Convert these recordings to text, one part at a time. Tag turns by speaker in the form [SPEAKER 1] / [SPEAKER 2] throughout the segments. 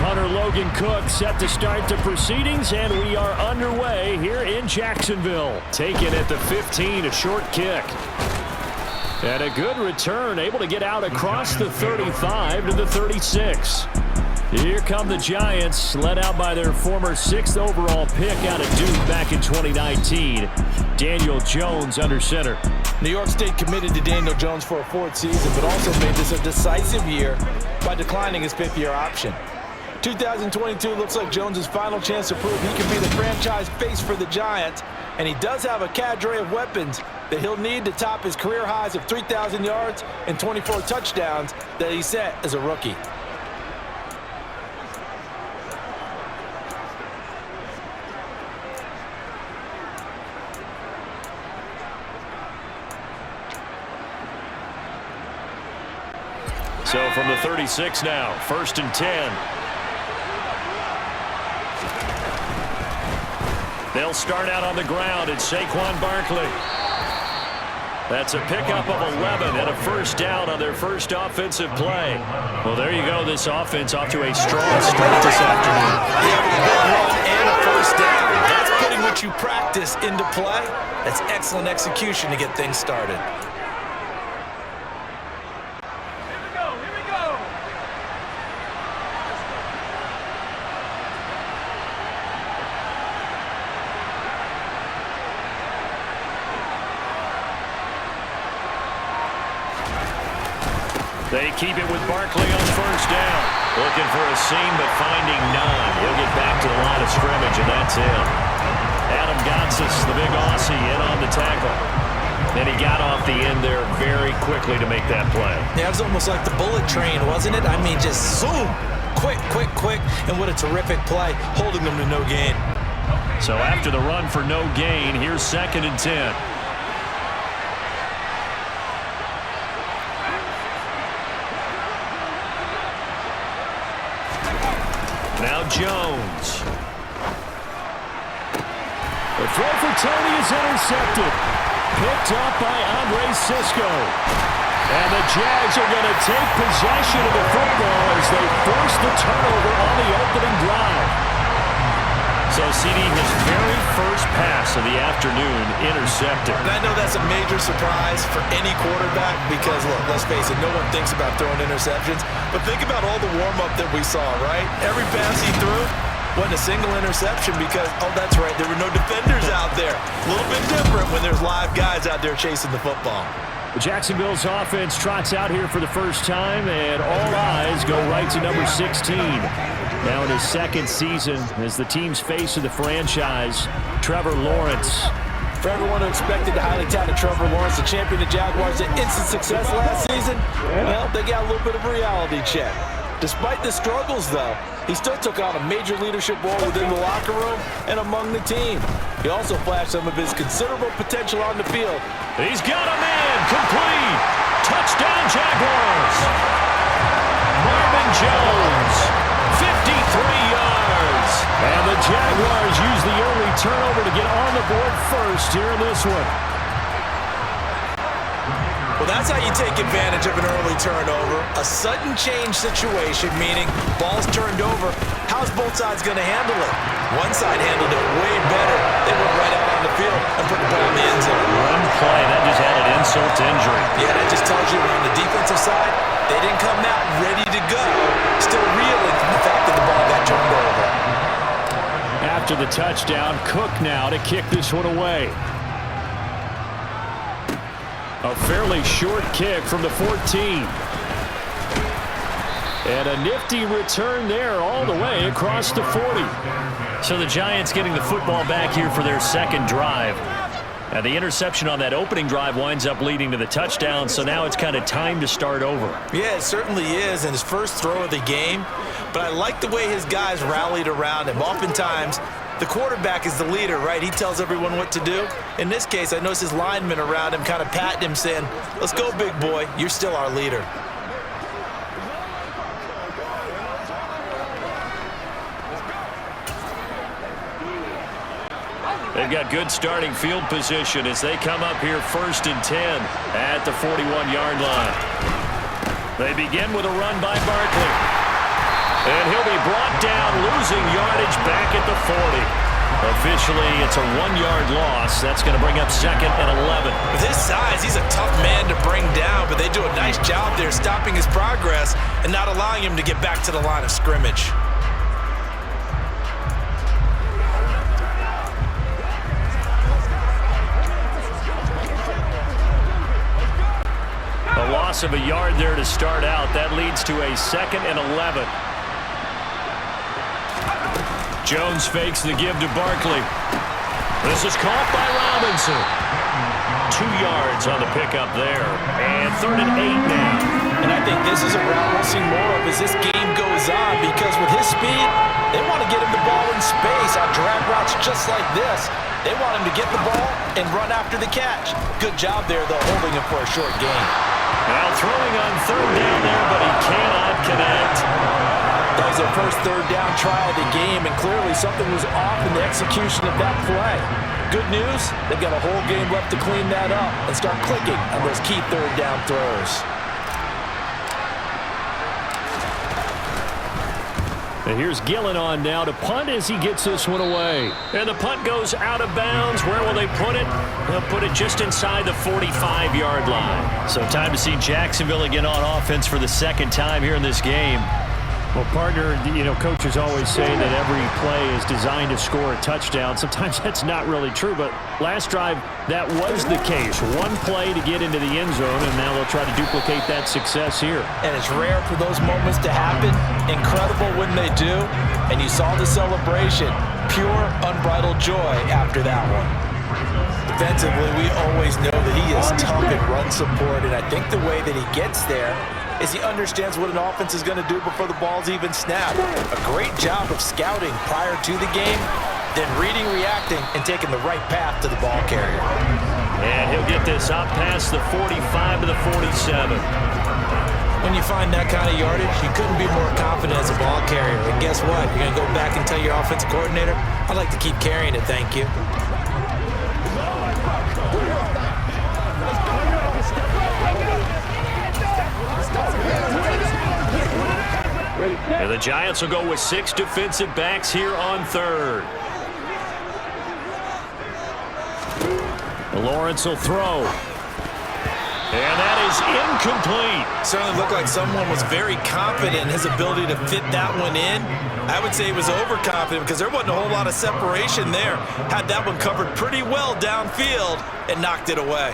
[SPEAKER 1] Punter Logan Cook set to start the proceedings, and we are underway here in Jacksonville. Taken at the 15, a short kick. And a good return, able to get out across the 35 to the 36. Here come the Giants, led out by their former 6th overall pick out of Duke back in 2019. Daniel Jones under center.
[SPEAKER 2] New York State committed to Daniel Jones for a 4th season, but also made this a decisive year by declining his 5th-year option. 2022 looks like Jones' final chance to prove he can be the franchise face for the Giants, and he does have a cadre of weapons that he'll need to top his career highs of 3,000 yards and 24 touchdowns that he set as a rookie.
[SPEAKER 1] So from the 36 now, 1st and 10. They'll start out on the ground. It's Saquon Barkley. That's a pickup of 11 and a 1st down on their first offensive play. Well, there you go. This offense off to a strong start this afternoon.
[SPEAKER 2] And a 1st down. That's putting what you practice into play. That's excellent execution to get things started.
[SPEAKER 1] They keep it with Barkley on 1st down. Looking for a seam, but finding none. He'll get back to the line of scrimmage, and that's him. Adam Gotsis, the big Aussie, in on the tackle. And he got off the end there very quickly to make that play.
[SPEAKER 2] Yeah, it was almost like the bullet train, wasn't it? I mean, just zoom. Quick, quick, quick. And what a terrific play, holding them to no gain.
[SPEAKER 1] So after the run for no gain, here's 2nd and 10. Now Jones. The throw for Tony is intercepted. Picked up by Andre Sisco. And the Jags are going to take possession of the football as they force the turnover on the opening drive. So, CD, his very first pass of the afternoon intercepted.
[SPEAKER 2] And I know that's a major surprise for any quarterback because, look, let's face it, no one thinks about throwing interceptions. But think about all the warm-up that we saw, right? Every pass he threw wasn't a single interception because, oh, that's right, there were no defenders out there. A little bit different when there's live guys out there chasing the football.
[SPEAKER 1] Jacksonville's offense trots out here for the first time, and all eyes go right to number 16. Now in his 2nd season as the team's face of the franchise, Trevor Lawrence.
[SPEAKER 2] For everyone who expected the highly touted Trevor Lawrence to champion the Jaguars to instant success last season, well, they got a little bit of a reality check. Despite the struggles, though, he still took on a major leadership role within the locker room and among the team. He also flashed some of his considerable potential on the field.
[SPEAKER 1] He's got a man, complete. Touchdown, Jaguars. Marvin Jones, 53 yards. And the Jaguars use the early turnover to get on the board first here in this one.
[SPEAKER 2] Well, that's how you take advantage of an early turnover. A sudden change situation, meaning ball's turned over. How's both sides going to handle it? One side handled it way better. They went right out on the field and put the ball in the end zone.
[SPEAKER 1] One play, that just added insult to injury.
[SPEAKER 2] Yeah, that just tells you on the defensive side, they didn't come out ready to go. Still reeling from the fact that the ball got turned over.
[SPEAKER 1] After the touchdown, Cook now to kick this one away. A fairly short kick from the 14. And a nifty return there all the way across the 40. So the Giants getting the football back here for their 2nd drive. And the interception on that opening drive winds up leading to the touchdown, so now it's kind of time to start over.
[SPEAKER 2] Yeah, it certainly is, and his first throw of the game. But I like the way his guys rallied around him. Oftentimes, the quarterback is the leader, right? He tells everyone what to do. In this case, I noticed his linemen around him kind of patting him, saying, let's go, big boy. You're still our leader.
[SPEAKER 1] They've got good starting field position as they come up here 1st and 10 at the 41-yard line. They begin with a run by Barkley. And he'll be brought down, losing yardage back at the 40. Officially, it's a 1-yard loss. That's going to bring up 2nd and 11.
[SPEAKER 2] With his size, he's a tough man to bring down, but they do a nice job there stopping his progress and not allowing him to get back to the line of scrimmage.
[SPEAKER 1] A loss of a yard there to start out. That leads to a 2nd and 11. Jones fakes the give to Barkley. This is caught by Robinson. 2 yards on the pickup there. And 3rd and 8 now.
[SPEAKER 2] And I think this is a route we'll see more of as this game goes on, because with his speed, they want to get him the ball in space on drag routes just like this. They want him to get the ball and run after the catch. Good job there, though, holding him for a short gain.
[SPEAKER 1] Now throwing on 3rd down there, but he cannot connect.
[SPEAKER 2] That was their first 3rd down trial of the game, and clearly something was off in the execution of that play. Good news, they've got a whole game left to clean that up and start clicking on those key 3rd down throws.
[SPEAKER 1] And here's Gillen on now to punt as he gets this one away. And the punt goes out of bounds. Where will they put it? They'll put it just inside the 45-yard line. So time to see Jacksonville again on offense for the 2nd time here in this game. Well, partner, coaches always say that every play is designed to score a touchdown. Sometimes that's not really true, but last drive, that was the case. One play to get into the end zone, and now they'll try to duplicate that success here.
[SPEAKER 2] And it's rare for those moments to happen. Incredible when they do. And you saw the celebration. Pure, unbridled joy after that one. Defensively, we always know that he is tough in run support, and I think the way that he gets there is he understands what an offense is going to do before the ball's even snapped. A great job of scouting prior to the game, then reading, reacting, and taking the right path to the ball carrier.
[SPEAKER 1] And he'll get this up past the 45 to the 47.
[SPEAKER 2] When you find that kind of yardage, you couldn't be more confident as a ball carrier. And guess what? You're going to go back and tell your offensive coordinator, I'd like to keep carrying it, thank you.
[SPEAKER 1] And the Giants will go with 6 defensive backs here on 3rd. Lawrence will throw. And that is incomplete.
[SPEAKER 2] Certainly looked like someone was very confident in his ability to fit that one in. I would say he was overconfident because there wasn't a whole lot of separation there. Had that one covered pretty well downfield and knocked it away.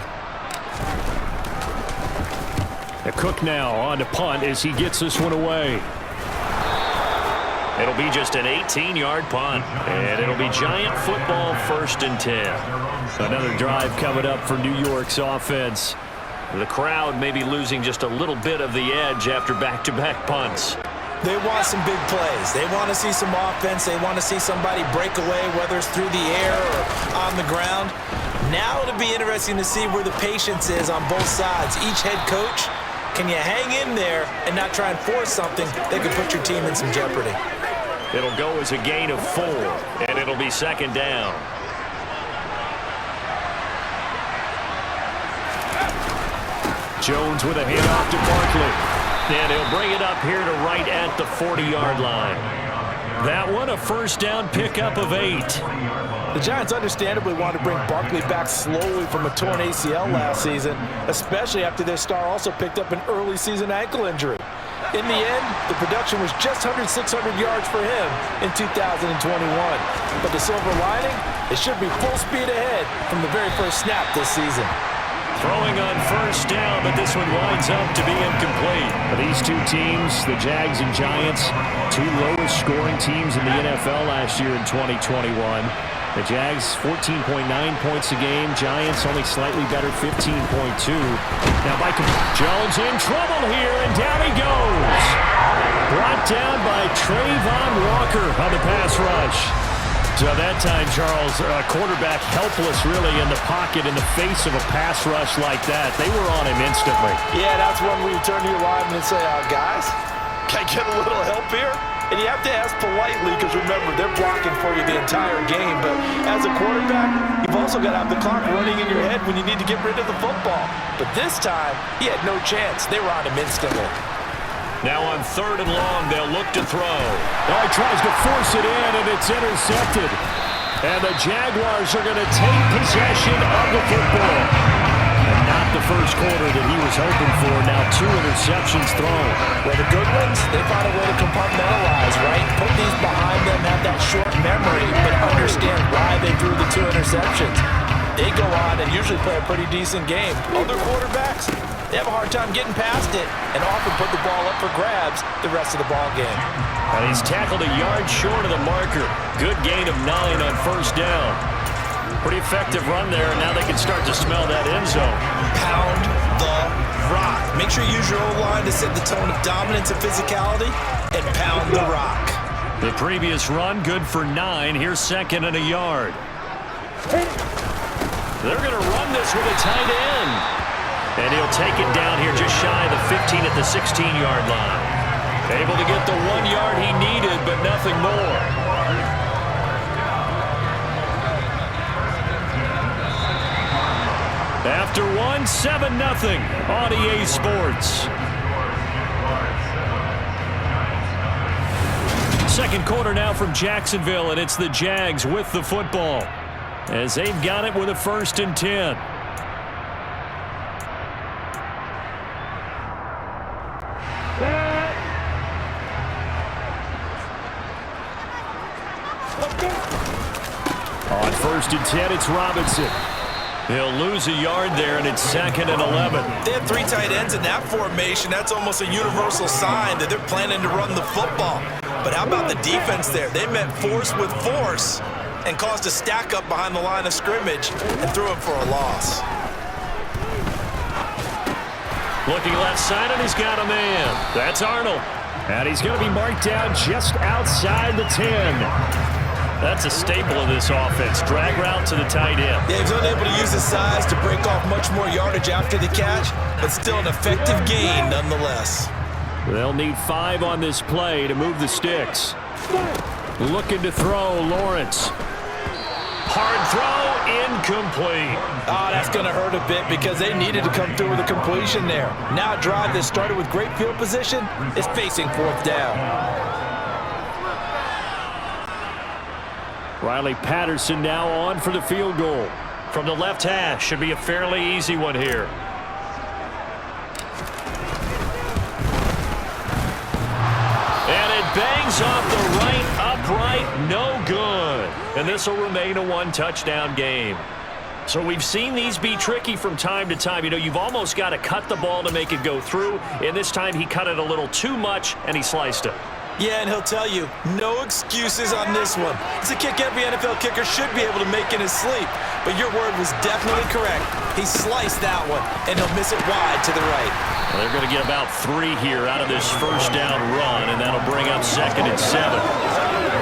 [SPEAKER 1] Cook now on to punt as he gets this one away. It'll be just an 18-yard punt, and it'll be Giant football 1st and 10. Another drive coming up for New York's offense. The crowd may be losing just a little bit of the edge after back-to-back punts.
[SPEAKER 2] They want some big plays. They want to see some offense. They want to see somebody break away, whether it's through the air or on the ground. Now it'll be interesting to see where the patience is on both sides. Each head coach, can you hang in there and not try and force something that could put your team in some jeopardy?
[SPEAKER 1] It'll go as a gain of 4, and it'll be 2nd down. Jones with a handoff to Barkley. And he'll bring it up here to right at the 40-yard line. That one a 1st down pickup of 8.
[SPEAKER 2] The Giants understandably want to bring Barkley back slowly from a torn ACL last season, especially after their star also picked up an early season ankle injury. In the end, the production was just under 600 yards for him in 2021. But the silver lining, it should be full speed ahead from the very first snap this season.
[SPEAKER 1] Throwing on 1st down, but this one winds up to be incomplete. These two teams, the Jags and Giants, 2 lowest scoring teams in the NFL last year in 2021. The Jags, 14.9 points a game. Giants only slightly better, 15.2. Now Michael Jones in trouble here, and down he goes. Brought down by Trayvon Walker on the pass rush. So that time, Charles, quarterback helpless really in the pocket in the face of a pass rush like that. They were on him instantly.
[SPEAKER 2] Yeah, that's one where you turn to your lineman and say, guys, can I get a little help here? And you have to ask politely because, remember, they're blocking for you the entire game. But as a quarterback, you've also got to have the clock running in your head when you need to get rid of the football. But this time, he had no chance. They were on him instantly.
[SPEAKER 1] Now on 3rd and long, they'll look to throw. Oh, he tries to force it in, and it's intercepted. And the Jaguars are going to take possession of the football. And not the first quarter that he was hoping for. Now 2 interceptions thrown.
[SPEAKER 2] Well, the good ones, they find a way to compartmentalize, right? Put these behind them, have that short memory, but understand why they threw the 2 interceptions. They go on and usually play a pretty decent game. Other quarterbacks, they have a hard time getting past it and often put the ball up for grabs the rest of the ball game.
[SPEAKER 1] And he's tackled a yard short of the marker. Good gain of 9 on 1st down. Pretty effective run there, and now they can start to smell that end zone.
[SPEAKER 2] Pound the rock. Make sure you use your O-line to set the tone of dominance and physicality, and pound the rock.
[SPEAKER 1] The previous run, good for 9. Here's 2nd and a yard. They're going to run this with a tight end. And he'll take it down here just shy of the 15 at the 16-yard line. Able to get the 1 yard he needed, but nothing more. After 1, 7-0 on EA Sports. Second quarter now from Jacksonville, and it's the Jags with the football as they've got it with a 1st and 10. On 1st and 10, it's Robinson. He'll lose a yard there, and it's 2nd and 11.
[SPEAKER 2] They have 3 tight ends in that formation. That's almost a universal sign that they're planning to run the football. But how about the defense there? They met force with force and caused a stack up behind the line of scrimmage and threw him for a loss.
[SPEAKER 1] Looking left side, and he's got a man. That's Arnold. And he's going to be marked down just outside the 10. That's a staple of this offense. Drag route to the tight end.
[SPEAKER 2] Yeah, he's unable to use his size to break off much more yardage after the catch, but still an effective gain nonetheless.
[SPEAKER 1] They'll need 5 on this play to move the sticks. Looking to throw, Lawrence. Hard throw, incomplete.
[SPEAKER 2] Oh, that's going to hurt a bit because they needed to come through with a completion there. Now a drive that started with great field position is facing 4th down.
[SPEAKER 1] Riley Patterson now on for the field goal. From the left hash, should be a fairly easy one here. And it bangs off the right upright, no good. And this will remain a 1-touchdown game. So we've seen these be tricky from time to time. You know, you've almost got to cut the ball to make it go through. And this time he cut it a little too much, and he sliced it.
[SPEAKER 2] Yeah, and he'll tell you, no excuses on this one. It's a kick every NFL kicker should be able to make in his sleep. But your word was definitely correct. He sliced that one, and he'll miss it wide to the right.
[SPEAKER 1] Well, they're going to get about 3 here out of this 1st down run, and that'll bring up 2nd and 7.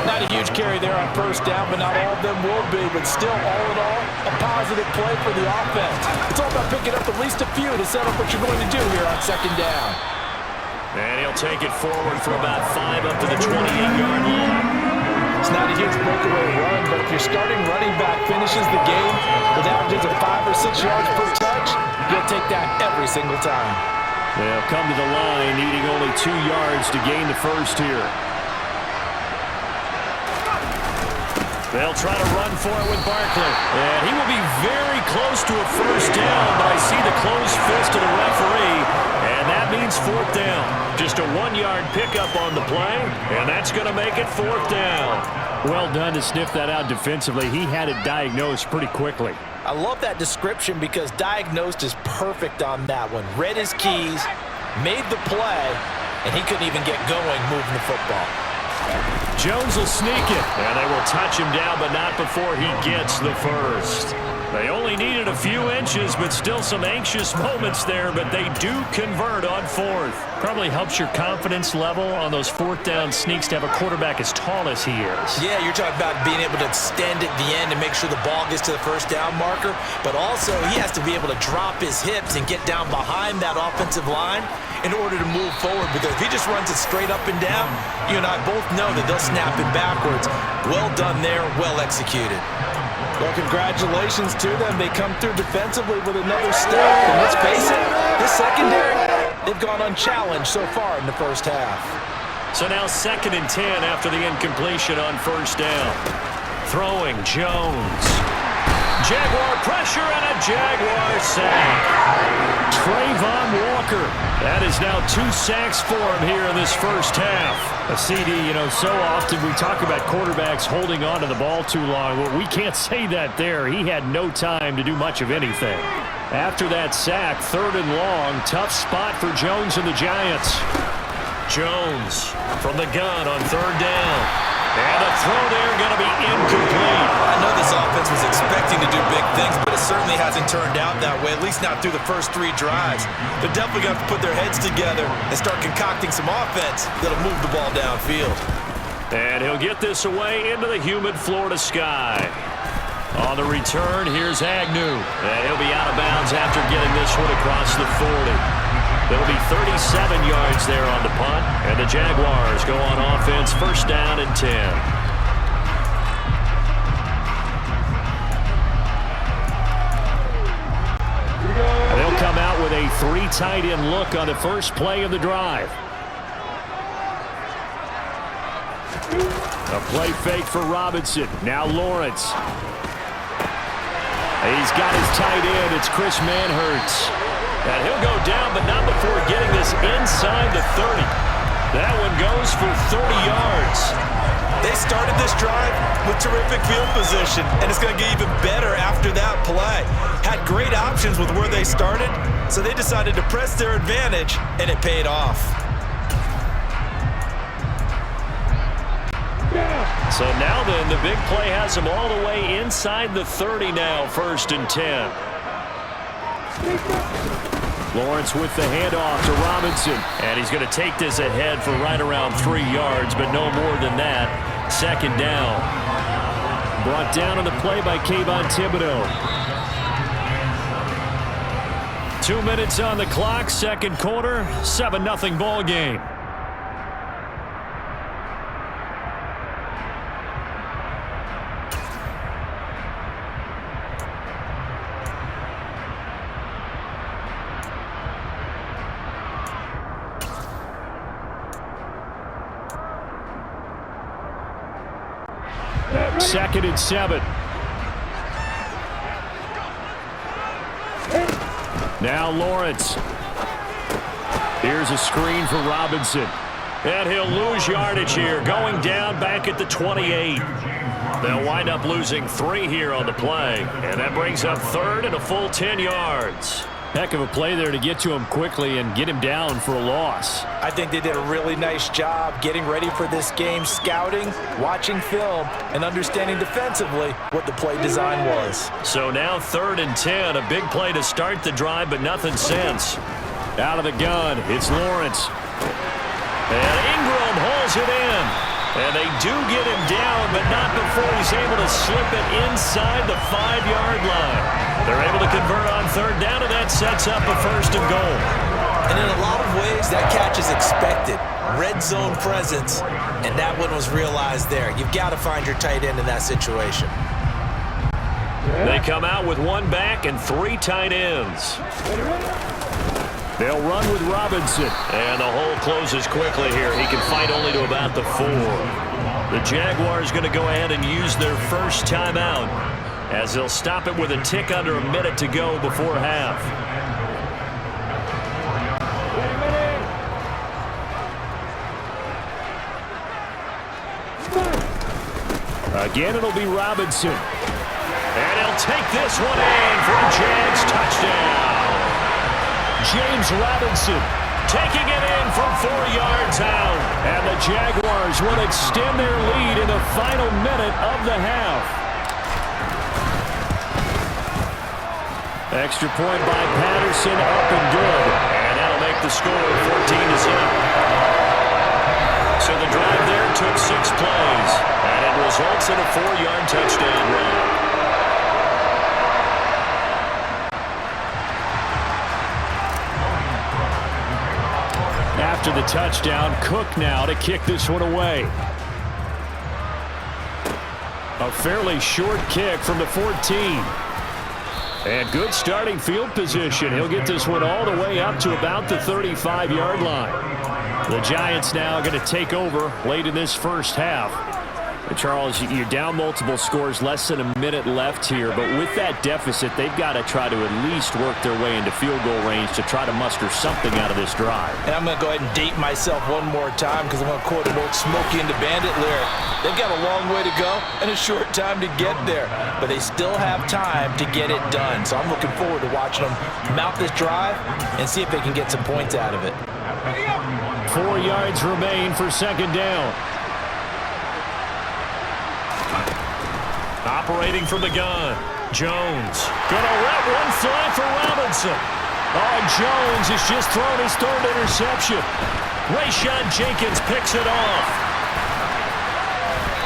[SPEAKER 2] Not a huge carry there on 1st down, but not all of them will be. But still, all in all, a positive play for the offense. It's all about picking up at least a few to set up what you're going to do here on 2nd down.
[SPEAKER 1] And he'll take it forward for about 5 up to the 28-yard line.
[SPEAKER 2] It's not a huge breakaway run, but if your starting running back finishes the game with averages of 5 or 6 yards per touch, you'll take that every single time.
[SPEAKER 1] They'll come to the line, needing only 2 yards to gain the 1st here. They'll try to run for it with Barkley. And he will be very close to a 1st down, but I see the closed fist of the referee, and that means 4th down. Just a 1-yard pickup on the play, and that's going to make it 4th down. Well done to sniff that out defensively. He had it diagnosed pretty quickly.
[SPEAKER 2] I love that description because diagnosed is perfect on that one. Read his keys, made the play, and he couldn't even get going moving the football.
[SPEAKER 1] Jones will sneak it, and they will touch him down, but not before he gets the 1st. They only needed a few inches, but still some anxious moments there, but they do convert on 4th. Probably helps your confidence level on those 4th down sneaks to have a quarterback as tall as he is.
[SPEAKER 2] Yeah, you're talking about being able to extend at the end to make sure the ball gets to the 1st down marker, but also he has to be able to drop his hips and get down behind that offensive line in order to move forward, because if he just runs it straight up and down, you and I both know that they'll snap it backwards. Well done there, well executed. Well, congratulations to them. They come through defensively with another step. And let's face it, this secondary, they've gone unchallenged so far in the first half.
[SPEAKER 1] So now 2nd and 10 after the incompletion on first down. Throwing Jones. Jaguar pressure and a Jaguar sack. Trayvon Walker. That is now 2 sacks for him here in this first half. A CD, so often we talk about quarterbacks holding on to the ball too long. Well, we can't say that there. He had no time to do much of anything. After that sack, 3rd and long, tough spot for Jones and the Giants. Jones from the gun on 3rd down. And a throw there going to be incomplete.
[SPEAKER 2] I know this offense was expecting to do big things, but it certainly hasn't turned out that way, at least not through the first 3 drives. They're definitely going to have to put their heads together and start concocting some offense that'll move the ball downfield.
[SPEAKER 1] And he'll get this away into the humid Florida sky. On the return, here's Agnew. And he'll be out of bounds after getting this one across the 40. It'll be 37 yards there on the punt, and the Jaguars go on offense, 1st down and 10. They'll come out with a 3 tight end look on the first play of the drive. A play fake for Robinson. Now Lawrence. He's got his tight end. It's Chris Manhertz. And he'll go down, but not before getting this inside the 30. That one goes for 30 yards.
[SPEAKER 2] They started this drive with terrific field position, and it's going to get even better after that play. Had great options with where they started, so they decided to press their advantage, and it paid off.
[SPEAKER 1] So now then, the big play has him all the way inside the 30 now, 1st and 10. Lawrence with the handoff to Robinson. And he's going to take this ahead for right around 3 yards, but no more than that. 2nd down. Brought down on the play by Kayvon Thibodeau. 2 minutes on the clock, 2nd quarter, 7-0 ball game. Second and 7. Now Lawrence. Here's a screen for Robinson. And he'll lose yardage here, going down back at the 28. They'll wind up losing 3 here on the play. And that brings up 3rd and a full 10 yards. Heck of a play there to get to him quickly and get him down for a loss.
[SPEAKER 2] I think they did a really nice job getting ready for this game, scouting, watching film, and understanding defensively what the play design was.
[SPEAKER 1] So now 3rd and 10, a big play to start the drive, but nothing since. Out of the gun, it's Lawrence. And Ingram holds it in. And they do get him down, but not before he's able to slip it inside the 5-yard line. They're able to convert on 3rd down, and that sets up a 1st and goal.
[SPEAKER 2] And in a lot of ways, that catch is expected. Red zone presence, and that one was realized there. You've got to find your tight end in that situation.
[SPEAKER 1] They come out with 1 back and 3 tight ends. They'll run with Robinson. And the hole closes quickly here. He can fight only to about the 4. The Jaguars going to go ahead and use their first timeout, as they'll stop it with a tick under a minute to go before half. Again, it'll be Robinson. And he'll take this one in for a Jags touchdown. James Robinson taking it in from 4 yards out. And the Jaguars will extend their lead in the final minute of the half. Extra point by Patterson, up and good. And that'll make the score 14-0. So the drive there took 6 plays. And it results in a 4-yard touchdown run. After the touchdown, Cook now to kick this one away. A fairly short kick from the 14. And good starting field position. He'll get this one all the way up to about the 35-yard line. The Giants now going to take over late in this first half. Charles, you're down multiple scores, less than a minute left here, but with that deficit, they've got to try to at least work their way into field goal range to try to muster something out of this drive.
[SPEAKER 2] And I'm going to go ahead and date myself one more time because I'm going to quote an old Smokey and the Bandit lyric. They've got a long way to go and a short time to get there, but they still have time to get it done. So I'm looking forward to watching them mount this drive and see if they can get some points out of it.
[SPEAKER 1] 4 yards remain for second down. Operating from the gun, Jones. Gonna let one fly for Robinson. Oh, Jones has just thrown his third interception. Rayshon Jenkins picks it off.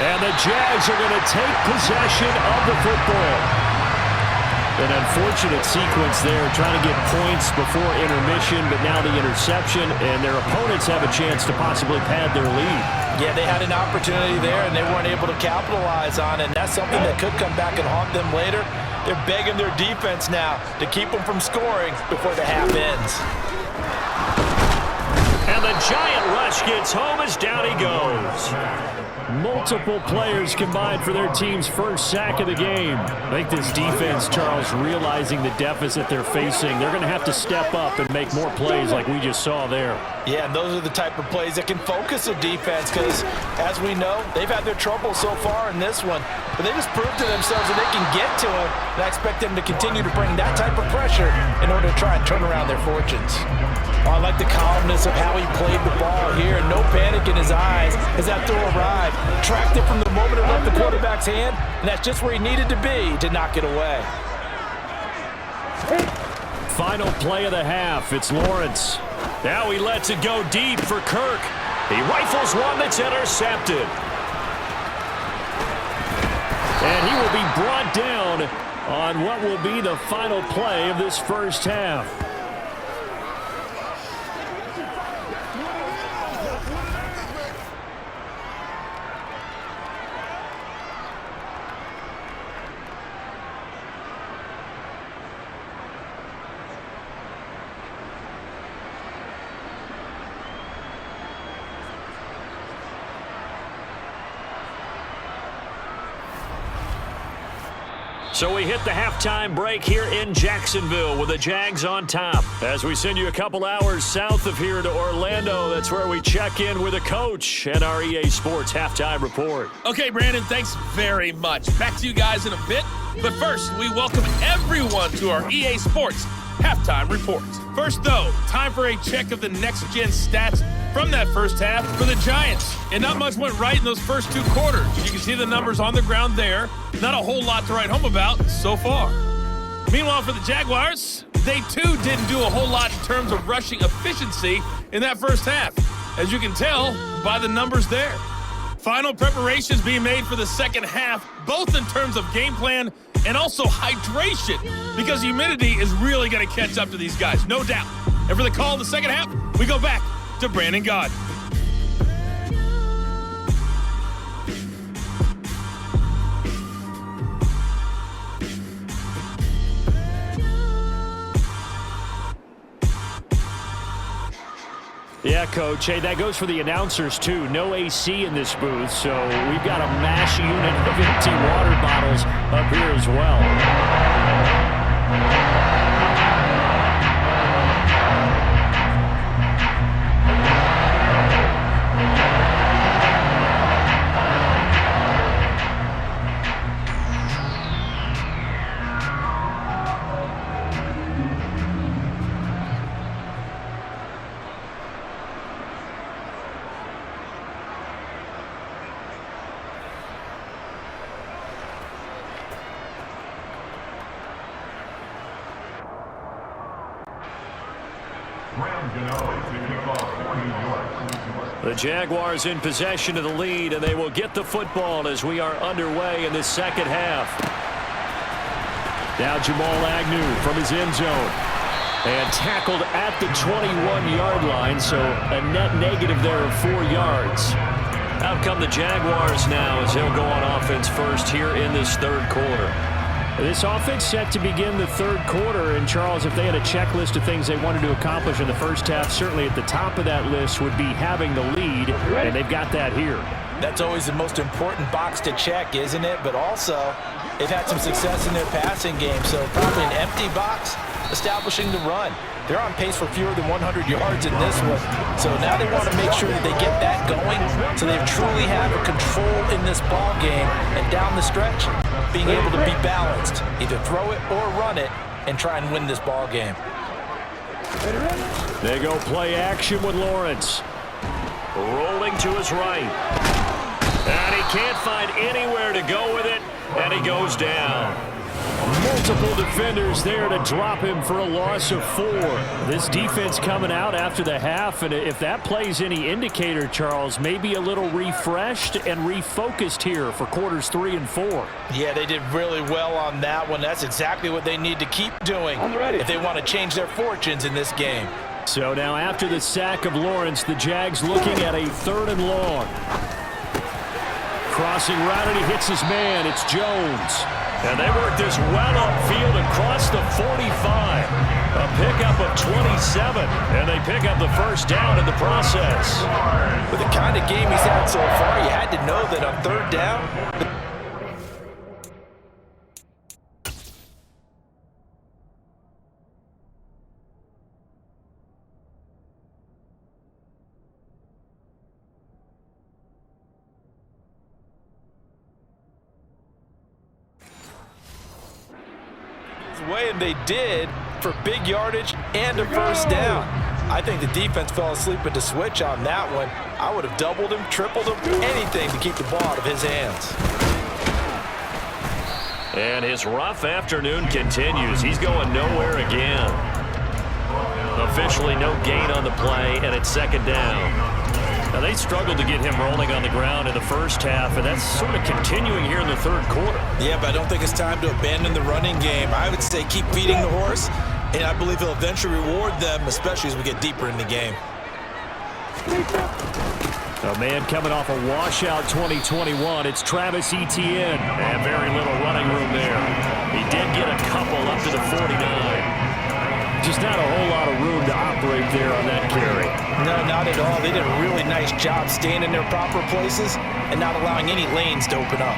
[SPEAKER 1] And the Jags are going to take possession of the football. An unfortunate sequence there, trying to get points before intermission, but now the interception, and their opponents have a chance to possibly pad their lead.
[SPEAKER 2] Yeah, they had an opportunity there, and they weren't able to capitalize on it, and that's something that could come back and haunt them later. They're begging their defense now to keep them from scoring before the half ends.
[SPEAKER 1] And the giant rush gets home as down he goes. Multiple players combined for their team's first sack of the game. I think this defense, Charles, realizing the deficit they're facing, they're going to have to step up and make more plays like we just saw there.
[SPEAKER 2] Yeah, and those are the type of plays that can focus a defense because, as we know, they've had their trouble so far in this one. But they just proved to themselves that they can get to it, and I expect them to continue to bring that type of pressure in order to try and turn around their fortunes. Oh, I like the calmness of how he played the ball here. No panic in his eyes as that throw arrived. Tracked it from the moment it left the quarterback's hand, and that's just where he needed to be to knock it away.
[SPEAKER 1] Final play of the half. It's Lawrence. Now he lets it go deep for Kirk. He rifles one that's intercepted. And he will be brought down on what will be the final play of this first half. So we hit the halftime break here in Jacksonville with the Jags on top. As we send you a couple hours south of here to Orlando, that's where we check in with a coach and our EA Sports halftime report.
[SPEAKER 3] Okay, Brandon, thanks very much. Back to you guys in a bit. But first, we welcome everyone to our EA Sports halftime report. First, though, time for a check of the next-gen stats from that first half for the Giants. And not much went right in those first two quarters. You can see the numbers on the ground there. Not a whole lot to write home about so far. Meanwhile, for the Jaguars, they too didn't do a whole lot in terms of rushing efficiency in that first half, as you can tell by the numbers there. Final preparations being made for the second half, both in terms of game plan and also hydration, because humidity is really going to catch up to these guys, no doubt. And for the call in the second half, we go back to Brandon Gaudin.
[SPEAKER 1] Yeah, Coach. Hey, that goes for the announcers, too. No AC in this booth, so we've got a mash unit of empty water bottles up here as well. The Jaguars in possession of the lead, and they will get the football as we are underway in the second half. Now Jamal Agnew from his end zone. And tackled at the 21-yard line, so a net negative there of 4 yards. Out come the Jaguars now as they'll go on offense first here in this third quarter. This offense set to begin the third quarter. And, Charles, if they had a checklist of things they wanted to accomplish in the first half, certainly at the top of that list would be having the lead, and they've got that here.
[SPEAKER 2] That's always the most important box to check, isn't it? But also, they've had some success in their passing game, so probably an empty box establishing the run. They're on pace for fewer than 100 yards in this one, so now they want to make sure that they get that going so they truly have a control in this ball game and down the stretch, being able to be balanced, either throw it or run it, and try and win this ball game.
[SPEAKER 1] They go play action with Lawrence. Rolling to his right. And he can't find anywhere to go with it, and he goes down. Multiple defenders there to drop him for a loss of 4. This defense coming out after the half, and if that plays any indicator, Charles, maybe a little refreshed and refocused here for quarters 3 and 4.
[SPEAKER 2] Yeah, they did really well on that one. That's exactly what they need to keep doing if they want to change their fortunes in this game.
[SPEAKER 1] So now after the sack of Lawrence, the Jags looking at a 3rd and long. Crossing right, and he hits his man. It's Jones. And they work this well upfield across the 45. A pickup of 27, and they pick up the first down in the process.
[SPEAKER 2] With the kind of game he's had so far, you had to know that on 3rd down, way, and they did for big yardage and a first down. I think the defense fell asleep at the switch on that one. I would have doubled him, tripled him, anything to keep the ball out of his hands.
[SPEAKER 1] And his rough afternoon continues. He's going nowhere again. Officially no gain on the play, and it's 2nd down. Now, they struggled to get him rolling on the ground in the first half, and that's sort of continuing here in the 3rd quarter.
[SPEAKER 2] Yeah, but I don't think it's time to abandon the running game. I would say keep feeding the horse, and I believe he'll eventually reward them, especially as we get deeper in the game.
[SPEAKER 1] A man coming off a washout 2021. It's Travis Etienne, and very little running room there. He did get a couple up to the 49. Just not a whole lot of room to operate there on that carry.
[SPEAKER 2] No, not at all. They did a really nice job staying in their proper places and not allowing any lanes to open up.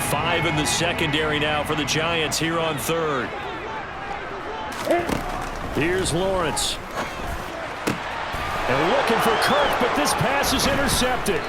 [SPEAKER 1] 5 in the secondary now for the Giants here on 3rd. Here's Lawrence. And looking for Kirk, but this pass is intercepted.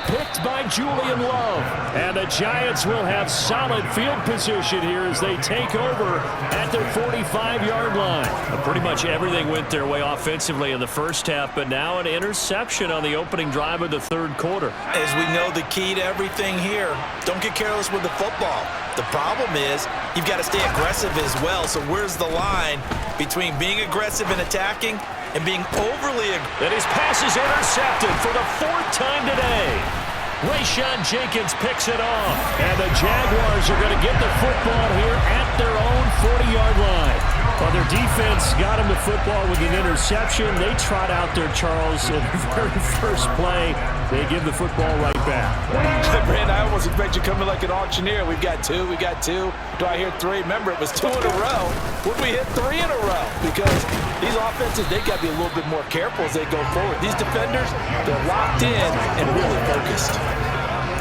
[SPEAKER 1] Picked by Julian Love. And the Giants will have solid field position here as they take over at their 45-yard line. Pretty much everything went their way offensively in the first half, but now an interception on the opening drive of the 3rd quarter.
[SPEAKER 2] As we know, the key to everything here, don't get careless with the football. The problem is you've got to stay aggressive as well. So where's the line between being aggressive and attacking and being overly aggressive?
[SPEAKER 1] And his pass is intercepted for the 4th time today. Rayshon Jenkins picks it off. And the Jaguars are going to get the football here at their own 40-yard line. Well, their defense got him the football with an interception. They trot out there, Charles, in the very first play. They give the football right back.
[SPEAKER 2] Brand, I almost expect you coming like an auctioneer. We've got 2, we got 2. Do I hear 3? Remember, it was 2 in a row. Would we hit 3 in a row? Because these offenses, they got to be a little bit more careful as they go forward. These defenders, they're locked in and really focused.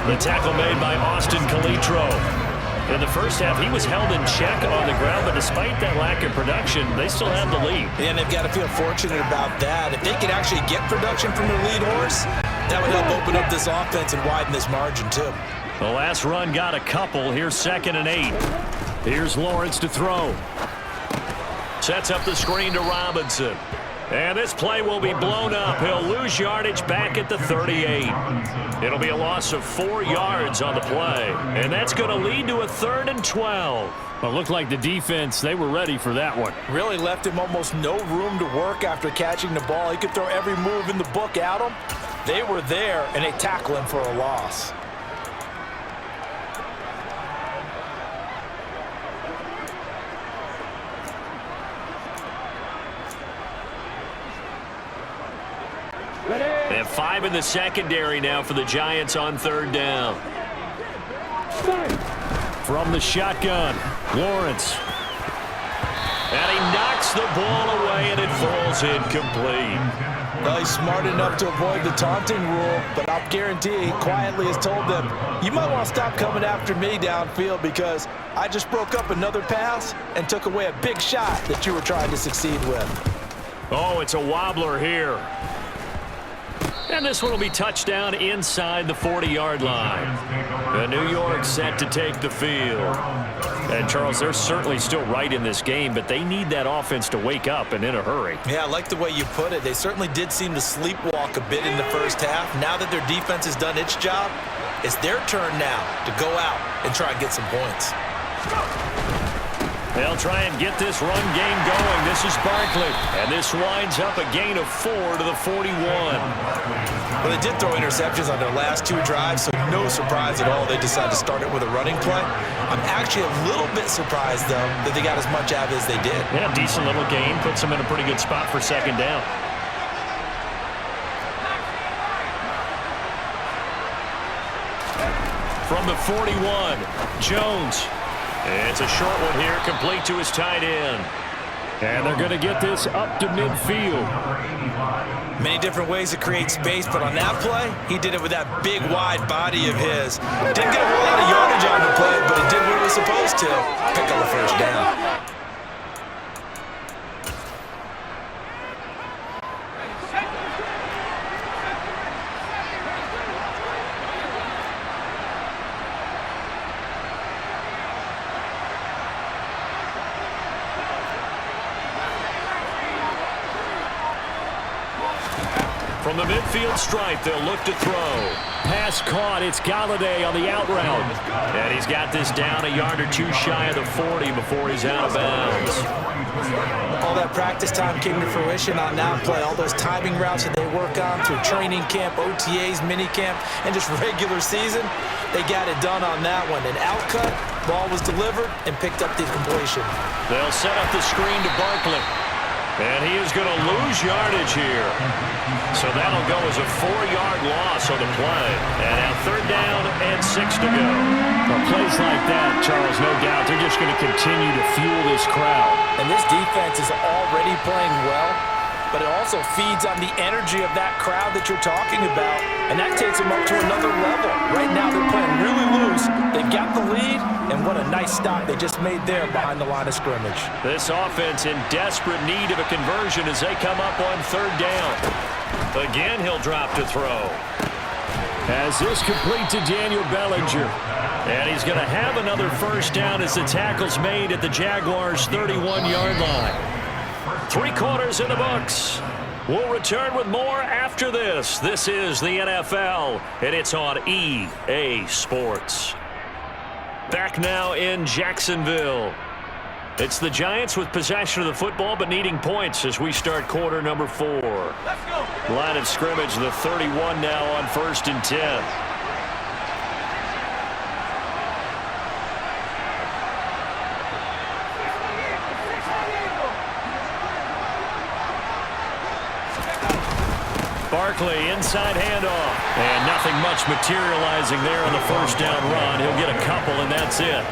[SPEAKER 1] The tackle made by Austin Calitro. In the first half, he was held in check on the ground, but despite that lack of production, they still have the lead.
[SPEAKER 2] And they've got to feel fortunate about that. If they could actually get production from their lead horse, that would help open up this offense and widen this margin too.
[SPEAKER 1] The last run got a couple. Here's 2nd and 8. Here's Lawrence to throw. Sets up the screen to Robinson. And this play will be blown up. He'll lose yardage back at the 38. It'll be a loss of 4 yards on the play. And that's going to lead to a 3rd and 12. Well, it looked like the defense, they were ready for that one.
[SPEAKER 2] Really left him almost no room to work after catching the ball. He could throw every move in the book at him. They were there, and they tackle him for a loss.
[SPEAKER 1] They have 5 in the secondary now for the Giants on 3rd down. From the shotgun, Lawrence. And he knocks the ball away, and it falls incomplete.
[SPEAKER 2] Well, he's smart enough to avoid the taunting rule, but I'll guarantee he quietly has told them, you might want to stop coming after me downfield because I just broke up another pass and took away a big shot that you were trying to succeed with.
[SPEAKER 1] Oh, it's a wobbler here. And this one will be touchdown inside the 40-yard line. The New York set to take the field. And, Charles, they're certainly still right in this game, but they need that offense to wake up and in a hurry.
[SPEAKER 2] Yeah, I like the way you put it. They certainly did seem to sleepwalk a bit in the first half. Now that their defense has done its job, it's their turn now to go out and try and get some points.
[SPEAKER 1] They'll try and get this run game going. This is Barkley, and this winds up a gain of 4 to the 41.
[SPEAKER 2] Well, they did throw interceptions on their last 2 drives, so no surprise at all they decided to start it with a running play. I'm actually a little bit surprised, though, that they got as much out of it as they did.
[SPEAKER 1] Yeah, decent little gain. Puts them in a pretty good spot for second down. From the 41, Jones. It's a short one here, complete to his tight end. And they're going to get this up to midfield.
[SPEAKER 2] Many different ways to create space, but on that play, he did it with that big, wide body of his. Didn't get a whole lot of yardage on the play, but it did what it was supposed to. Pick up a first down.
[SPEAKER 1] From the midfield stripe, they'll look to throw. Pass caught. It's Galladay on the out route. And he's got this down a yard or two shy of the 40 before he's out of bounds.
[SPEAKER 2] All that practice time came to fruition on that play. All those timing routes that they work on through training camp, OTAs, mini camp, and just regular season, they got it done on that one. An out cut, ball was delivered, and picked up the completion.
[SPEAKER 1] They'll set up the screen to Barkley. And he is going to lose yardage here. So that'll go as a 4-yard loss on the play. And now 3rd down and 6 to go. Well, plays like that, Charles, no doubt, they're just going to continue to fuel this crowd.
[SPEAKER 2] And this defense is already playing well, but it also feeds on the energy of that crowd that you're talking about, and that takes them up to another level. Right now they're playing really loose. They've got the lead, and what a nice stop they just made there behind the line of scrimmage.
[SPEAKER 1] This offense in desperate need of a conversion as they come up on 3rd down. Again, he'll drop to throw. As this complete to Daniel Bellinger. And he's going to have another first down as the tackle's made at the Jaguars' 31-yard line. 3 quarters in the books. We'll return with more after this. This is the NFL, and it's on EA Sports. Back now in Jacksonville. It's the Giants with possession of the football, but needing points as we start quarter number 4.
[SPEAKER 3] Let's go.
[SPEAKER 1] Line of scrimmage, the 31 now on 1st and 10. Barkley, inside handoff. And nothing much materializing there on the first down run. He'll get a couple, and that's it.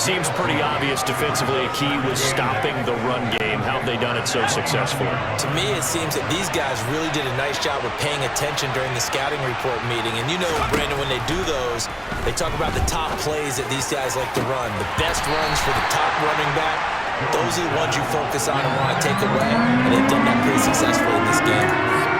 [SPEAKER 1] Seems pretty obvious defensively a key was stopping the run game. How have they done it so successfully?
[SPEAKER 2] To me, it seems that these guys really did a nice job of paying attention during the scouting report meeting. And you know, Brandon, when they do those, they talk about the top plays that these guys like to run. The best runs for the top running back. Those are the ones you focus on and want to take away. And they've done that pretty successfully in this game.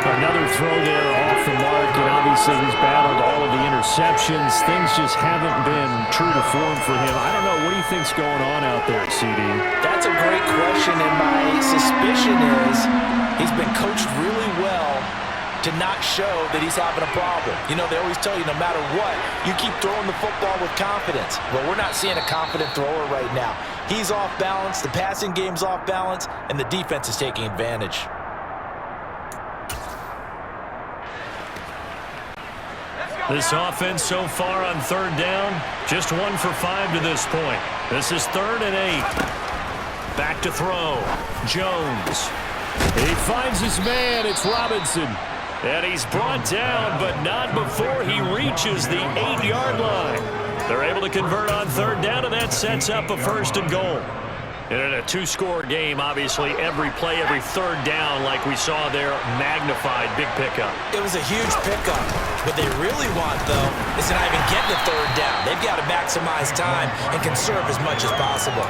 [SPEAKER 1] Another throw there off the mark, and obviously he's battled all of the interceptions. Things just haven't been true to form for him. I don't know. What do you think's going on out there, CD?
[SPEAKER 2] That's a great question, and my suspicion is he's been coached really well to not show that he's having a problem. You know, they always tell you no matter what, you keep throwing the football with confidence. Well, we're not seeing a confident thrower right now. He's off balance, the passing game's off balance, and the defense is taking advantage.
[SPEAKER 1] This offense so far on 3rd down, just 1 for 5 to this point. This is 3rd and 8. Back to throw. Jones. He finds his man. It's Robinson. And he's brought down, but not before he reaches the 8-yard line. They're able to convert on third down, and that sets up a 1st and goal. And in a 2-score game, obviously, every play, every third down, like we saw there, magnified, big pickup.
[SPEAKER 2] It was a huge pickup. What they really want, though, is to not even get the third down. They've got to maximize time and conserve as much as possible.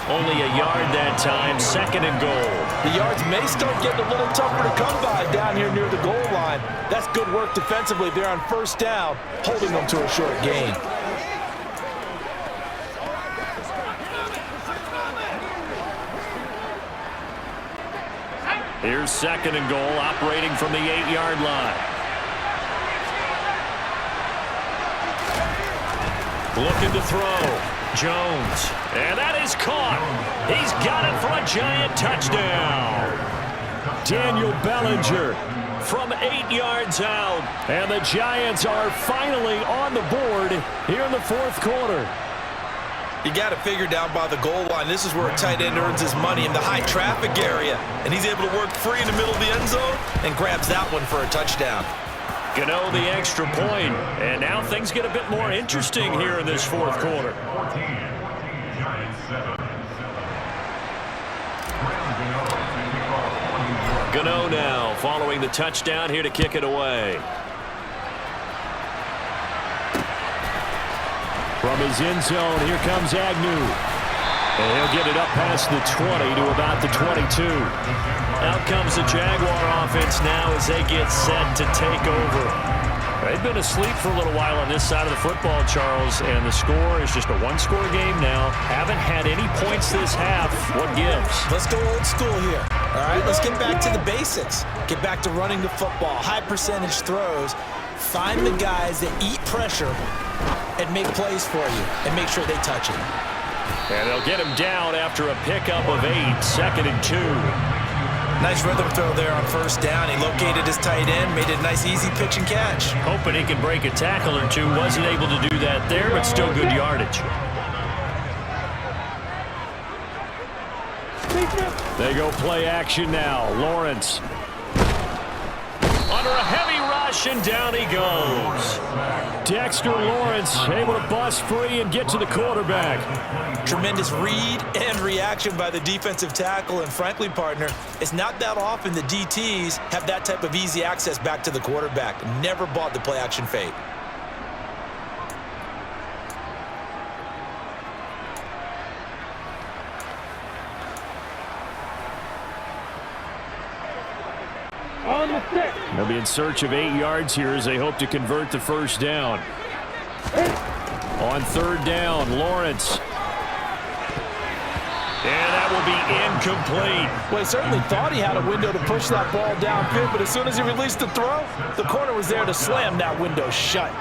[SPEAKER 1] Only a yard that time, 2nd and goal.
[SPEAKER 2] The yards may start getting a little tougher to come by down here near the goal line. That's good work defensively there on 1st down, holding them to a short gain.
[SPEAKER 1] Here's 2nd and goal, operating from the 8-yard line. Looking to throw. Jones. And that is caught. He's got it for a giant touchdown. Daniel Bellinger from 8 yards out. And the Giants are finally on the board here in the 4th quarter.
[SPEAKER 2] You got it figured out by the goal line. This is where a tight end earns his money in the high traffic area. And he's able to work free in the middle of the end zone and grabs that one for a touchdown.
[SPEAKER 1] Gano the extra point. And now things get a bit more interesting here in this 4th quarter. Gano now following the touchdown here to kick it away. From his end zone, here comes Agnew. And he'll get it up past the 20 to about the 22. Out comes the Jaguar offense now as they get set to take over. They've been asleep for a little while on this side of the football, Charles, and the score is just a 1-score game now. Haven't had any points this half. What gives?
[SPEAKER 2] Let's go old school here. All right, let's get back to the basics. Get back to running the football, high percentage throws. Find the guys that eat pressure and make plays for you and make sure they touch it.
[SPEAKER 1] And they'll get him down after a pickup of 8, 2nd and 2.
[SPEAKER 2] Nice rhythm throw there on 1st down. He located his tight end, made it a nice easy pitch and catch.
[SPEAKER 1] Hoping he can break a tackle or two. Wasn't able to do that there, but still good yardage. They go play action now. Lawrence. Under a heavy rush, and down he goes. Dexter Lawrence able to bust free and get to the quarterback.
[SPEAKER 2] Tremendous read and reaction by the defensive tackle, and frankly, partner, it's not that often the DTs have that type of easy access back to the quarterback. Never bought the play action fake.
[SPEAKER 1] They'll be in search of 8 yards here as they hope to convert the 1st down. On 3rd down, Lawrence. And that will be incomplete.
[SPEAKER 2] Well, he certainly thought he had a window to push that ball downfield, but as soon as he released the throw, the corner was there to slam that window shut.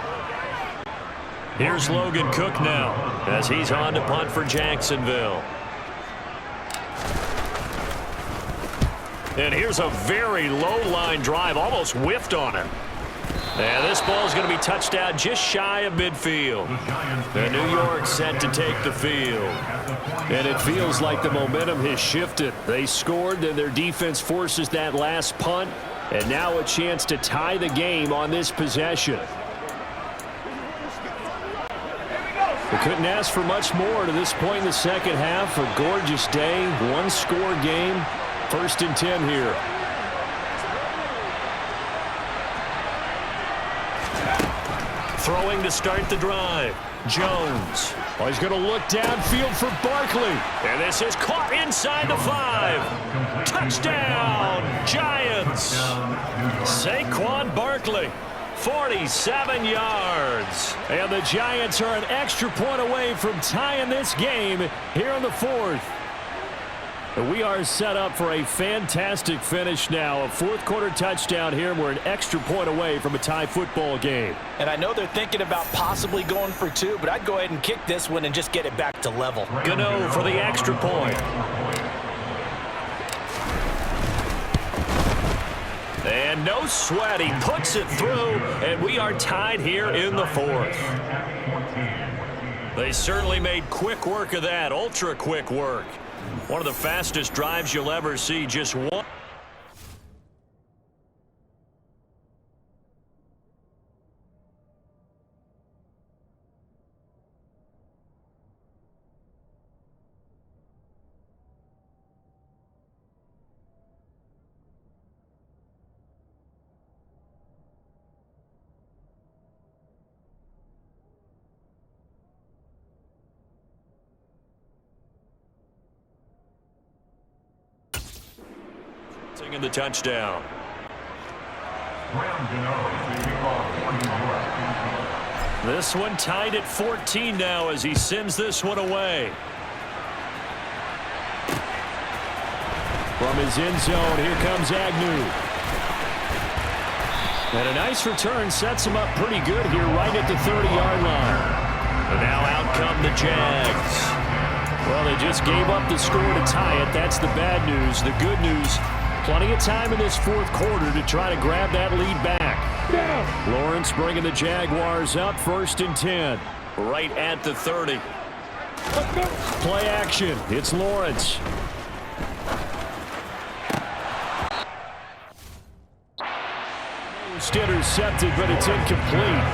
[SPEAKER 1] Here's Logan Cook now as he's on to punt for Jacksonville. And here's a very low-line drive, almost whiffed on him. And this ball's going to be touched out just shy of midfield. And New York set to take the field. And it feels like the momentum has shifted. They scored, then their defense forces that last punt. And now a chance to tie the game on this possession. We couldn't ask for much more to this point in the 2nd half. A gorgeous day, 1-score game. 1st and 10 here. Throwing to start the drive. Jones. Oh, he's going to look downfield for Barkley. And this is caught inside the 5. Touchdown, Giants. Saquon Barkley, 47 yards. And the Giants are an extra point away from tying this game here in the 4th. We are set up for a fantastic finish now. A 4th quarter touchdown here, and we're an extra point away from a tie football game.
[SPEAKER 2] And I know they're thinking about possibly going for 2, but I'd go ahead and kick this one and just get it back to level.
[SPEAKER 1] Gano for the extra point. And no sweat, he puts it through, and we are tied here in the 4th. They certainly made quick work of that, ultra quick work. One of the fastest drives you'll ever see, just one. in the touchdown. This one tied at 14 now as he sends this one away. From his end zone, here comes Agnew. And a nice return sets him up pretty good here right at the 30-yard line. And now out come the Jags. Well, they just gave up the score to tie it. That's the bad news. The good news, plenty of time in this fourth quarter to try to grab that lead back. Yeah. Lawrence bringing the Jaguars up 1st and 10. Right at the 30. Play action. It's Lawrence. Intercepted, but it's incomplete.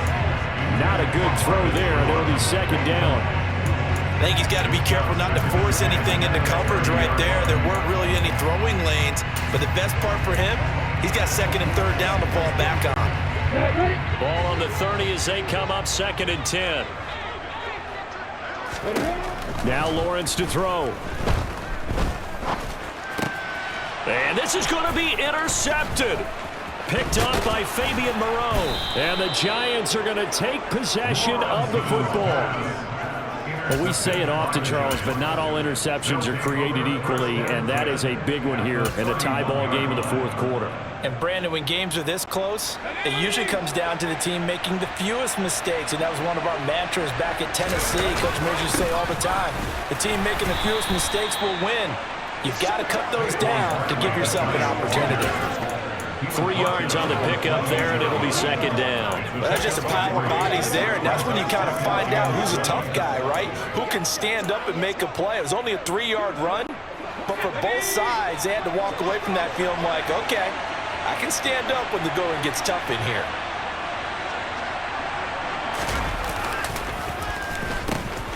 [SPEAKER 1] Not a good throw there, and it'll be 2nd down.
[SPEAKER 2] I think he's got to be careful not to force anything into coverage right there. There weren't really any throwing lanes, but the best part for him, he's got 2nd and 3rd down to fall back on.
[SPEAKER 1] Ball on the 30 as they come up 2nd and 10. Now Lawrence to throw. And this is going to be intercepted. Picked up by Fabian Moreau. And the Giants are going to take possession of the football. Well, we say it often, Charles, but not all interceptions are created equally, and that is a big one here in the tie ball game in the fourth quarter.
[SPEAKER 2] And, Brandon, when games are this close, it usually comes down to the team making the fewest mistakes, and that was one of our mantras back at Tennessee. Coach Murphy used to say all the time, the team making the fewest mistakes will win. You've got to cut those down to give yourself an opportunity.
[SPEAKER 1] 3 yards on the pickup there, and it'll be 2nd down.
[SPEAKER 2] Well, that's just a pile of bodies there, and that's when you kind of find out who's a tough guy, right? Who can stand up and make a play. It was only a 3-yard run, but for both sides, they had to walk away from that feeling like, okay, I can stand up when the going gets tough in here.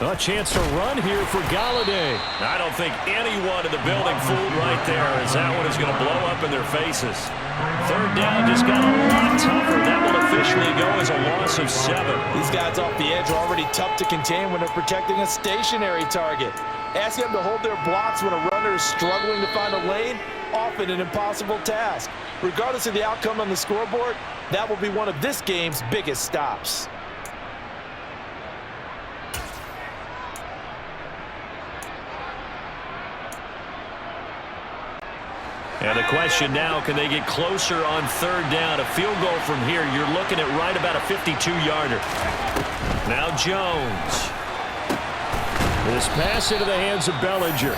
[SPEAKER 1] A chance to run here for Galladay. I don't think anyone in the building fooled right there, as that one is going to blow up in their faces. 3rd down just got a lot tougher. That will officially go as a loss of 7.
[SPEAKER 2] These guys off the edge are already tough to contain when they're protecting a stationary target. Asking them to hold their blocks when a runner is struggling to find a lane, often an impossible task. Regardless of the outcome on the scoreboard, that will be one of this game's biggest stops.
[SPEAKER 1] And the question now, can they get closer on 3rd down? A field goal from here, you're looking at right about a 52-yarder. Now Jones. This pass into the hands of Bellinger.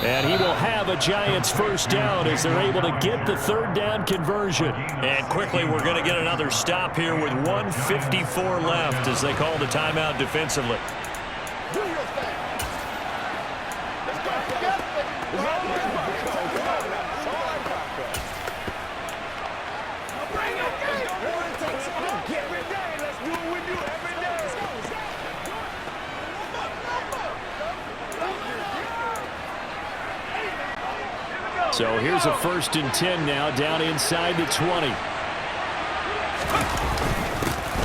[SPEAKER 1] And he will have a Giants 1st down as they're able to get the 3rd down conversion. And quickly, we're going to get another stop here with 1:54 left as they call the timeout defensively. So here's a 1st and 10 now, down inside the 20.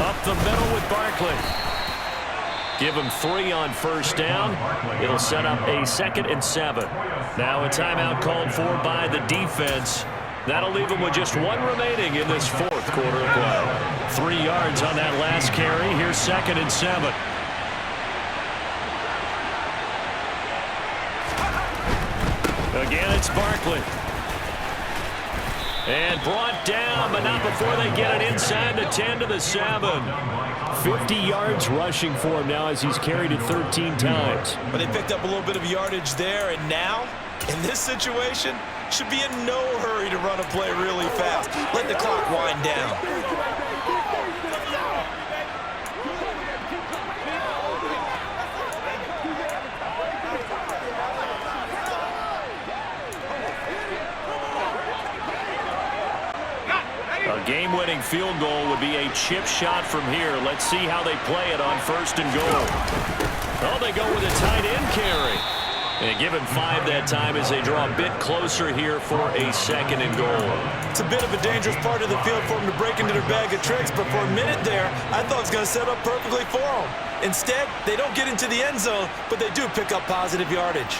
[SPEAKER 1] Up the middle with Barkley. Give him 3 on 1st down. It'll set up a 2nd and 7. Now a timeout called for by the defense. That'll leave him with just 1 remaining in this 4th quarter of play. 3 yards on that last carry. Here's 2nd and 7. Again, it's Barkley. And brought down, but not before they get it inside the 10 to the 7. 50 yards rushing for him now as he's carried it 13 times.
[SPEAKER 2] But they picked up a little bit of yardage there, and now, in this situation, should be in no hurry to run a play really fast. Let the clock wind down.
[SPEAKER 1] A game-winning field goal would be a chip shot from here. Let's see how they play it on 1st and goal. Oh, they go with a tight end carry. And give him 5 that time as they draw a bit closer here for a 2nd and goal.
[SPEAKER 2] It's a bit of a dangerous part of the field for them to break into their bag of tricks, but for a minute there, I thought it was going to set up perfectly for them. Instead, they don't get into the end zone, but they do pick up positive yardage.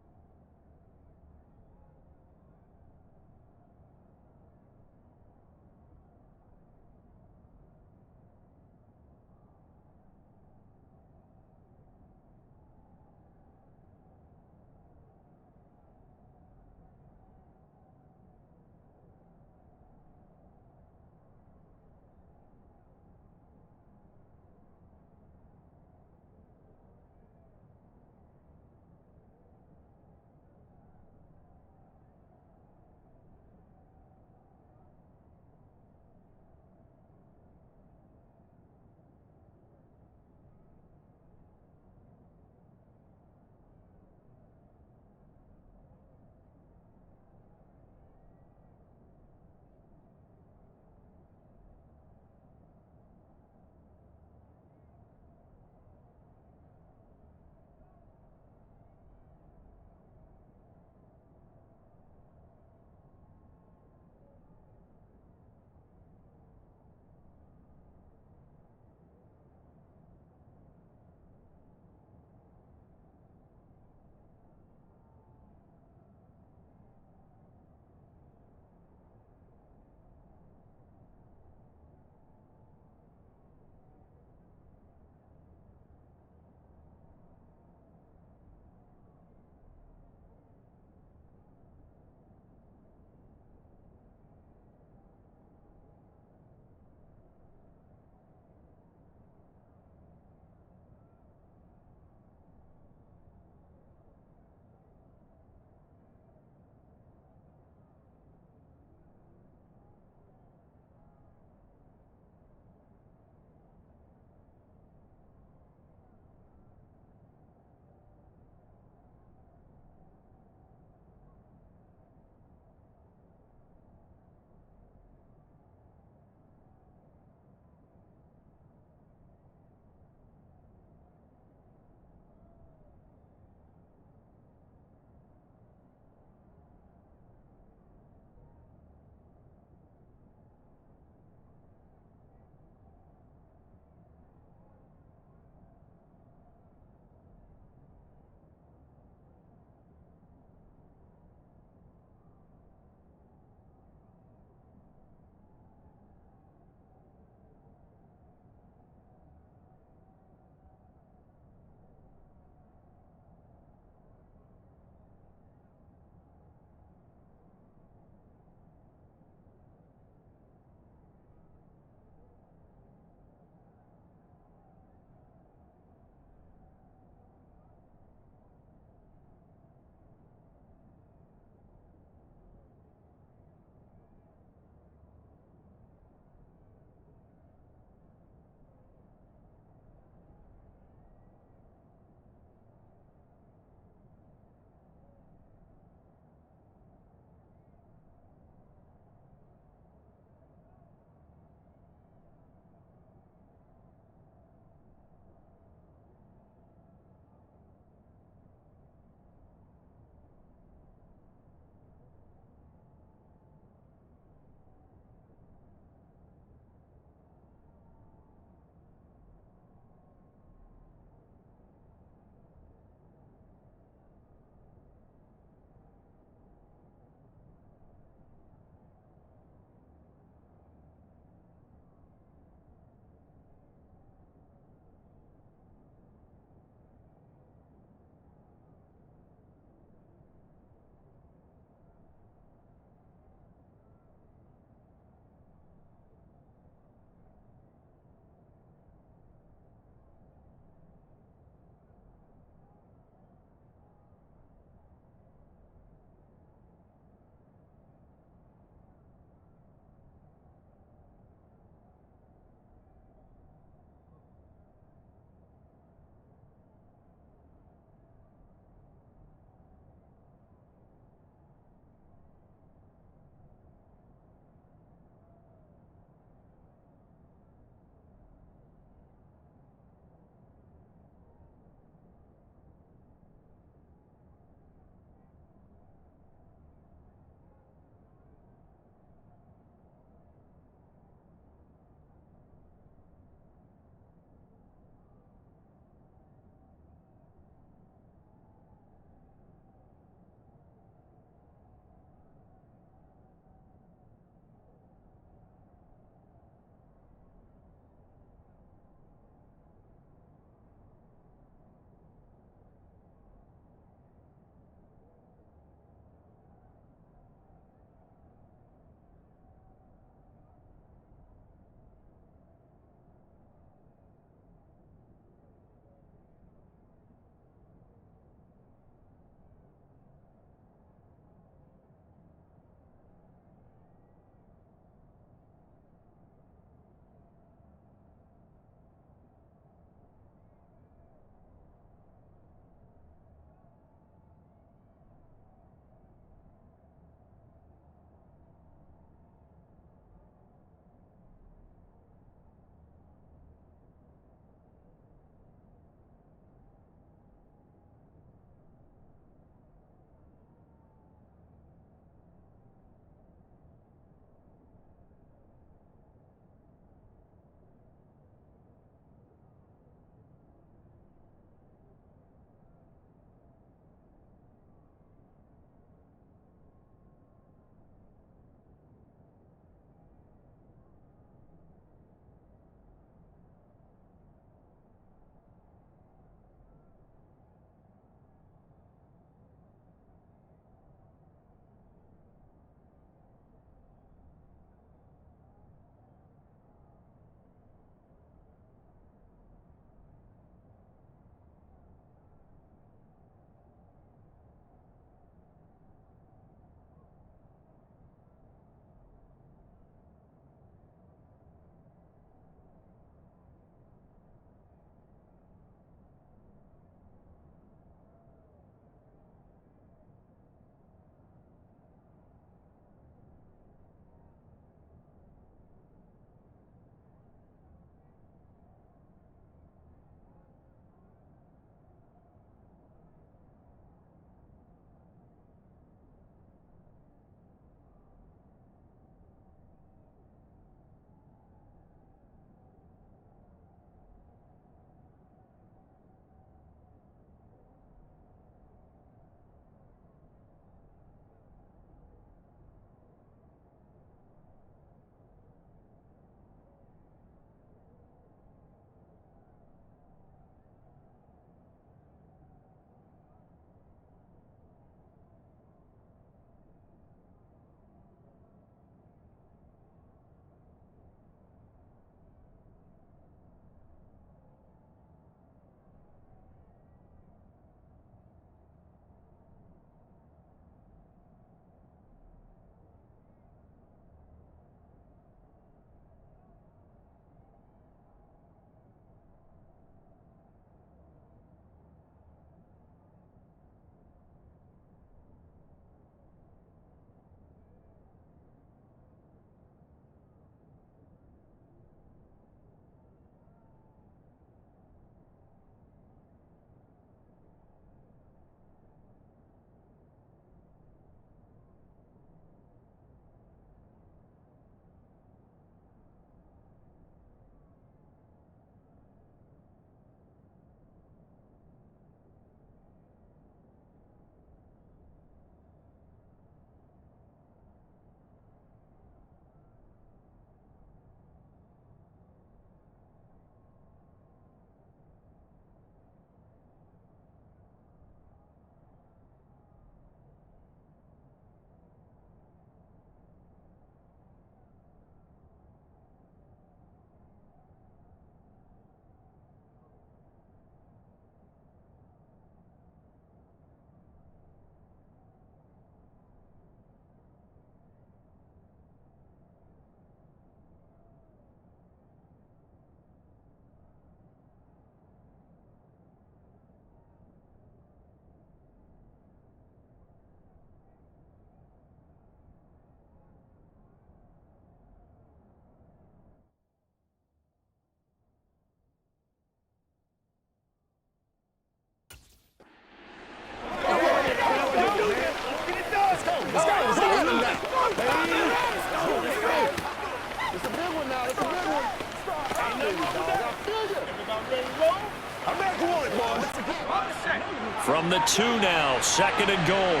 [SPEAKER 1] From the 2 now, 2nd and goal.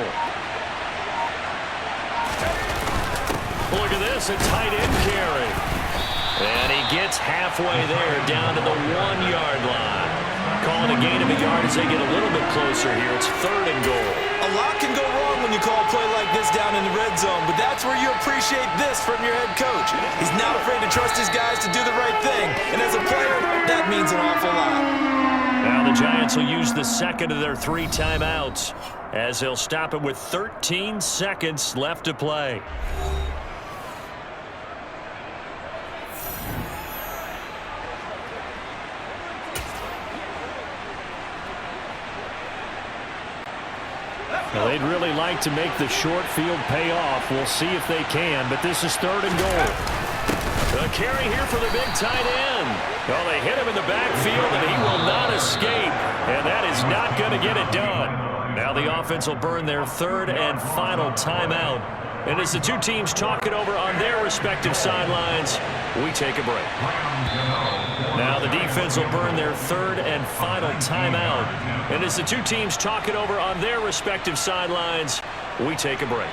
[SPEAKER 1] Look at this, a tight end carry. And he gets halfway there, down to the 1-yard line. Calling a gain of a yard as they get a little bit closer here. It's 3rd and goal.
[SPEAKER 2] A lot can go wrong when you call a play like this down in the red zone, but that's where you appreciate this from your head coach. He's not afraid to trust his guys to do the right thing, and as a player, that means an awful lot.
[SPEAKER 1] Now the Giants will use the 2nd of their 3 timeouts as they'll stop it with 13 seconds left to play. Well, they'd really like to make the short field pay off. We'll see if they can, but this is 3rd and goal. The carry here for the big tight end. Well, they hit him in the backfield, and he will not escape, and that is not going to get it done. Now the offense will burn their 3rd and final timeout. And as the two teams talk it over on their respective sidelines, we take a break. Now the defense will burn their 3rd and final timeout. And as the two teams talk it over on their respective sidelines, we take a break.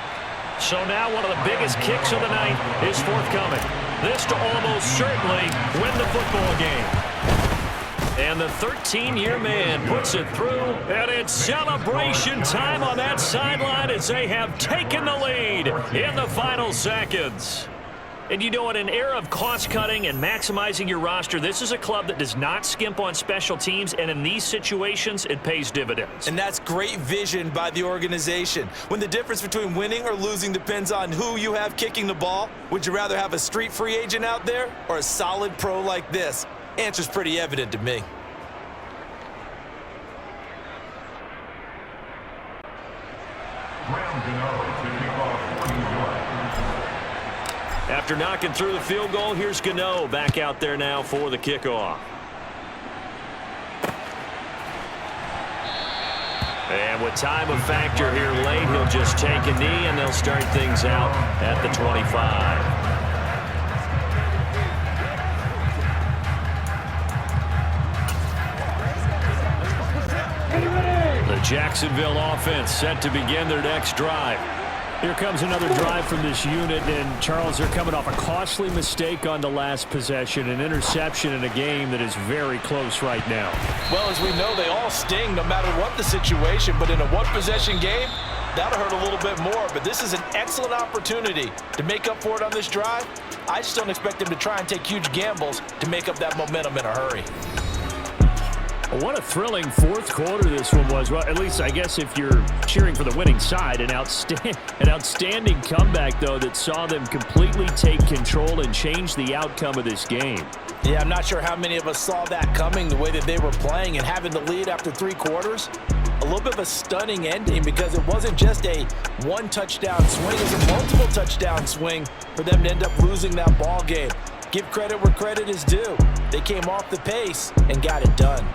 [SPEAKER 1] So now one of the biggest kicks of the night is forthcoming. This to almost certainly win the football game. And the 13-year man puts it through, and it's celebration time on that sideline as they have taken the lead in the final seconds. And you know, in an era of cost-cutting and maximizing your roster, this is a club that does not skimp on special teams, and in these situations, it pays dividends.
[SPEAKER 2] And that's great vision by the organization. When the difference between winning or losing depends on who you have kicking the ball, would you rather have a street free agent out there or a solid pro like this? Answer's pretty evident to me.
[SPEAKER 1] After knocking through the field goal, here's Gano back out there now for the kickoff. And with time a factor here late, he'll just take a knee, and they'll start things out at the 25. The Jacksonville offense set to begin their next drive. Here comes another drive from this unit, and Charles, they're coming off a costly mistake on the last possession, an interception in a game that is very close right now.
[SPEAKER 2] Well, as we know, they all sting no matter what the situation, but in a one-possession game, that'll hurt a little bit more. But this is an excellent opportunity to make up for it on this drive. I just don't expect them to try and take huge gambles to make up that momentum in a hurry.
[SPEAKER 1] What a thrilling fourth quarter this one was. Well, at least I guess if you're cheering for the winning side, an outstanding comeback, though, that saw them completely take control and change the outcome of this game.
[SPEAKER 2] Yeah, I'm not sure how many of us saw that coming, the way that they were playing and having the lead after 3 quarters. A little bit of a stunning ending because it wasn't just a one-touchdown swing. It was a multiple touchdown swing for them to end up losing that ball game. Give credit where credit is due. They came off the pace and got it done.